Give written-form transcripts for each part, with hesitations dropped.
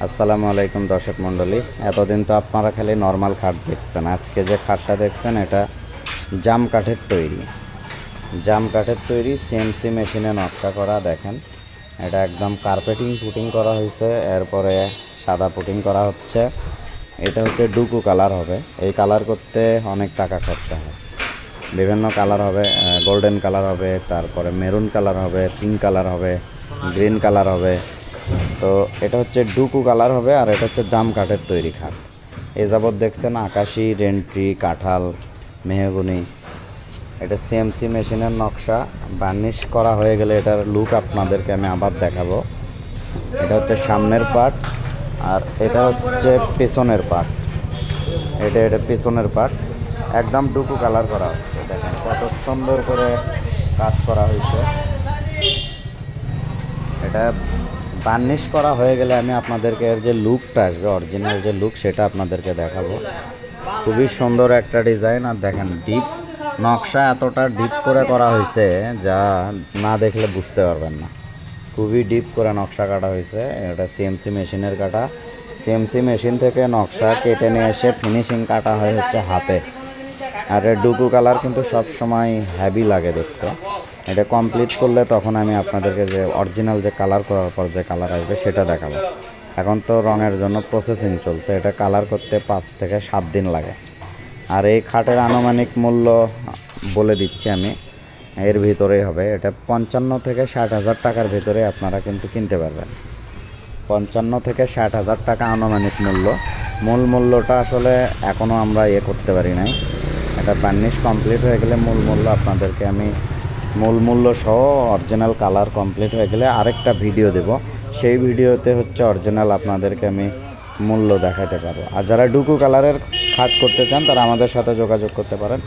আসসালামু আলাইকুম দর্শক মণ্ডলী। এতদিন তো আপনারা খালি নর্মাল খাট দেখছেন। আজকে যে খাটটা দেখছেন এটা জাম কাঠের তৈরি সিএনসি মেশিনে নকশা করা। দেখেন এটা একদম কার্পেটিং পুটিং করা হয়েছে, এরপরে সাদা পুটিং করা হচ্ছে। এটা হচ্ছে ডুকু কালার হবে। এই কালার করতে অনেক টাকা খরচা হয়। বিভিন্ন কালার হবে, গোল্ডেন কালার হবে, তারপরে মেরুন কালার হবে, পিঙ্ক কালার হবে, গ্রিন কালার হবে। তো এটা হচ্ছে ডুকু কালার হবে, আর এটা হচ্ছে জাম কাঠের তৈরি খাট। এ যাবৎ দেখছেন আকাশি, রেন্ট্রি, কাঁঠাল, মেহগুনি। এটা সিএমসি মেশিনের নকশা। বার্নিশ করা হয়ে গেলে এটার লুক আপনাদেরকে আমি আবার দেখাবো। এটা হচ্ছে সামনের পার্ট, আর এটা হচ্ছে পেছনের পার্ট। এটা পেছনের পার্ট একদম ডুকু কালার করা হচ্ছে। দেখেন কত সুন্দর করে কাজ করা হয়েছে। এটা বার্নিশ করা হয়ে গেলে আমি আপনাদেরকে এর যে লুকটা আসবে, অরিজিনাল যে লুক, সেটা আপনাদেরকে দেখাবো। খুবই সুন্দর একটা ডিজাইন। আর দেখেন ডিপ নকশা এতটা ডিপ করে করা হয়েছে যা না দেখলে বুঝতে পারবেন না। খুবই ডিপ করে নকশা কাটা হয়েছে। এটা সিএমসি মেশিনের কাটা। সিএমসি মেশিন থেকে নকশা কেটে নিয়ে এসে ফিনিশিং কাটা হয়ে হচ্ছে হাতে। আর এর ডুকু কালার কিন্তু সব সময় হেভি লাগে দেখতে। এটা কমপ্লিট করলে তখন আমি আপনাদেরকে যে অরিজিনাল যে কালার করার পর যে কালার আসবে সেটা দেখাবো। এখন তো রঙের জন্য প্রসেসিং চলছে। এটা কালার করতে 5 থেকে 7 দিন লাগে। আর এই খাটের আনুমানিক মূল্য বলে দিচ্ছি আমি, এর ভিতরেই হবে। এটা 55 থেকে 60 হাজার টাকার ভিতরে আপনারা কিন্তু কিনতে পারবেন। 55 থেকে 60 হাজার টাকা আনুমানিক মূল্য। মূল মূল্যটা আসলে এখনও আমরা করতে পারি নাই। এটা বার্নিশ কমপ্লিট হয়ে গেলে মূল মূল্য আপনাদেরকে আমি মূল মূল্য সহ অরিজিনাল কালার কমপ্লিট হয়ে গেলে আরেকটা ভিডিও দেব। সেই ভিডিওতে হচ্ছে অরিজিনাল আপনাদেরকে আমি মূল্য দেখাতে পারবো। আর যারা ডুকু কালারের খাট করতে চান তারা আমাদের সাথে যোগাযোগ করতে পারেন।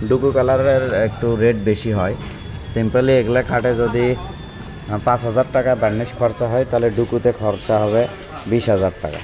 ডুকু কালারের একটু রেট বেশি হয়। সিম্পলি এগুলা খাটে যদি 5 হাজার টাকা বার্নিশ খরচা হয়, তাহলে ডুকুতে খরচা হবে 20 হাজার টাকা।